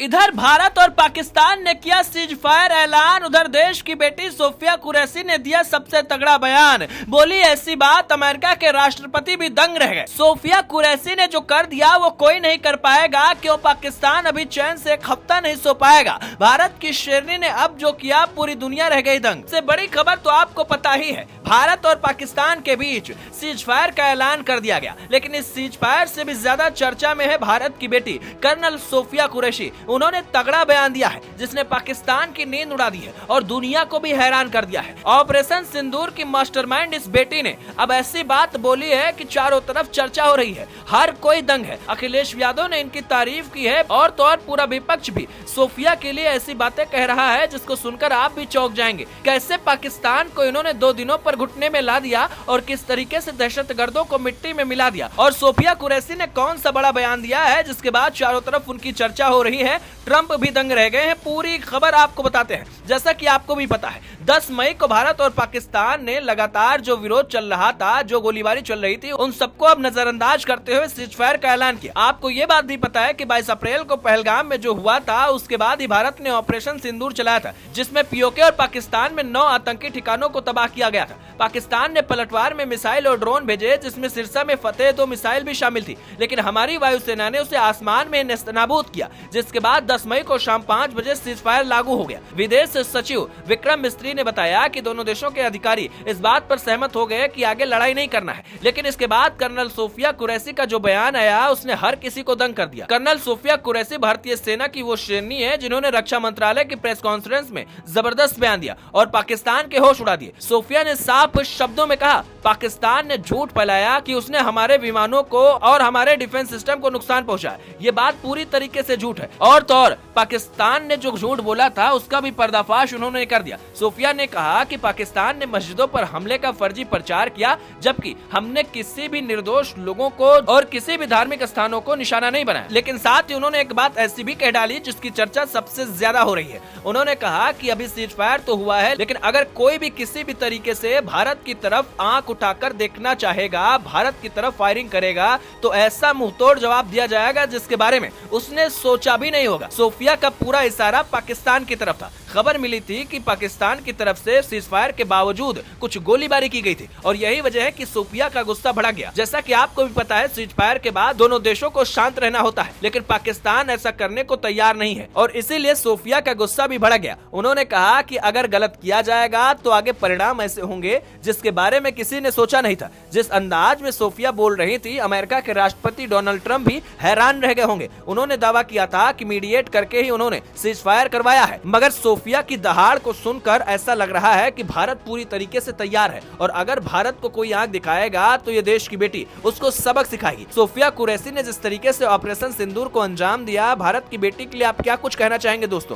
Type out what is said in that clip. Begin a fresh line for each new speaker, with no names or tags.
इधर भारत और पाकिस्तान ने किया सीज फायर ऐलान। उधर देश की बेटी सोफिया कुरैशी ने दिया सबसे तगड़ा बयान। बोली ऐसी बात अमेरिका के राष्ट्रपति भी दंग रह गए। सोफिया कुरैशी ने जो कर दिया वो कोई नहीं कर पाएगा। क्यों पाकिस्तान अभी चैन से एक हफ्ता नहीं सो पाएगा। भारत की शेरनी ने अब जो किया पूरी दुनिया रह गई दंग। से बड़ी खबर तो आपको पता ही है, भारत और पाकिस्तान के बीच सीज फायर का ऐलान कर दिया गया। लेकिन इस सीज फायर से भी ज्यादा चर्चा में है भारत की बेटी कर्नल सोफिया कुरैशी। उन्होंने तगड़ा बयान दिया है जिसने पाकिस्तान की नींद उड़ा दी है और दुनिया को भी हैरान कर दिया है। ऑपरेशन सिंदूर की मास्टरमाइंड इस बेटी ने अब ऐसी बात बोली है कि चारों तरफ चर्चा हो रही है, हर कोई दंग है। अखिलेश यादव ने इनकी तारीफ की है और तो और पूरा विपक्ष भी सोफिया के लिए ऐसी बातें कह रहा है जिसको सुनकर आप भी चौंक जाएंगे। कैसे पाकिस्तान को इन्होंने 2 दिनों पर घुटने में ला दिया और किस तरीके से दहशतगर्दों को मिट्टी में मिला दिया। और सोफिया कुरैशी ने कौन सा बड़ा बयान दिया है जिसके बाद चारों तरफ उनकी चर्चा हो रही है। ट्रंप भी दंग रह गए हैं। पूरी खबर आपको बताते हैं। जैसा कि आपको भी पता है 10 मई को भारत और पाकिस्तान ने लगातार जो विरोध चल रहा था, जो गोलीबारी चल रही थी, उन सबको अब नजरअंदाज करते हुए सीज फायर का ऐलान किया। आपको ये बात भी पता है कि 22 अप्रैल को पहलगाम में जो हुआ था उसके बाद ही भारत ने ऑपरेशन सिंदूर चलाया था जिसमें पीओके और पाकिस्तान में 9 आतंकी ठिकानों को तबाह किया गया था। पाकिस्तान ने पलटवार में मिसाइल और ड्रोन भेजे जिसमें सिरसा में फतेह 2 मिसाइल भी शामिल थी, लेकिन हमारी वायुसेना ने उसे आसमान में नेस्तनाबूद किया। जिसके बाद 10 मई को शाम 5 बजे सीज फायर लागू हो गया। विदेश सचिव विक्रम मिस्त्री ने बताया कि दोनों देशों के अधिकारी इस बात पर सहमत हो गए कि आगे लड़ाई नहीं करना है। लेकिन इसके बाद कर्नल सोफिया कुरैशी का जो बयान आया उसने हर किसी को दंग कर दिया। कर्नल सोफिया कुरैशी भारतीय सेना की वो शेरनी है जिन्होंने रक्षा मंत्रालय की प्रेस कॉन्फ्रेंस में जबरदस्त बयान दिया और पाकिस्तान के होश उड़ा दिए। सोफिया ने साफ शब्दों में कहा पाकिस्तान ने झूठ फैलाया कि उसने हमारे विमानों को और हमारे डिफेंस सिस्टम को नुकसान पहुंचाया। ये बात पूरी तरीके से झूठ है। और तो और पाकिस्तान ने जो झूठ बोला था उसका भी पर्दाफाश उन्होंने कर दिया। सोफिया ने कहा कि पाकिस्तान ने मस्जिदों पर हमले का फर्जी प्रचार किया जबकि हमने किसी भी निर्दोष लोगों को और किसी भी धार्मिक स्थानों को निशाना नहीं बनाया। लेकिन साथ ही उन्होंने एक बात ऐसी भी कह डाली जिसकी चर्चा सबसे ज्यादा हो रही है। उन्होंने कहा कि अभी सीज फायर तो हुआ है, लेकिन अगर कोई भी किसी भी तरीके से भारत की तरफ आंख उठाकर देखना चाहेगा, भारत की तरफ फायरिंग करेगा, तो ऐसा मुंहतोड़ जवाब दिया जाएगा जिसके बारे में उसने सोचा भी नहीं होगा। सोफिया का पूरा इशारा पाकिस्तान की तरफ था। खबर मिली थी कि पाकिस्तान की तरफ से सीज फायर के बावजूद कुछ गोलीबारी की गई थी और यही वजह है कि सोफिया का गुस्सा भड़क गया। जैसा कि आपको भी पता है सीज फायर के बाद दोनों देशों को शांत रहना होता है, लेकिन पाकिस्तान ऐसा करने को तैयार नहीं है और इसीलिए सोफिया का गुस्सा भी भड़क गया। उन्होंने कहा कि अगर गलत किया जाएगा तो आगे परिणाम ऐसे होंगे जिसके बारे में किसी ने सोचा नहीं था। जिस अंदाज में सोफिया बोल रही थी अमेरिका के राष्ट्रपति डोनाल्ड ट्रंप भी हैरान रह गए होंगे। उन्होंने दावा किया था कि मीडिएट करके ही उन्होंने सीज फायर करवाया है, मगर सोफिया की दहाड़ को सुनकर ऐसा लग रहा है कि भारत पूरी तरीके से तैयार है और अगर भारत को कोई आंख दिखाएगा तो ये देश की बेटी उसको सबक सिखाएगी। सोफिया कुरैशी ने जिस तरीके से ऑपरेशन सिंदूर को अंजाम दिया, भारत की बेटी के लिए आप क्या कुछ कहना चाहेंगे दोस्तों?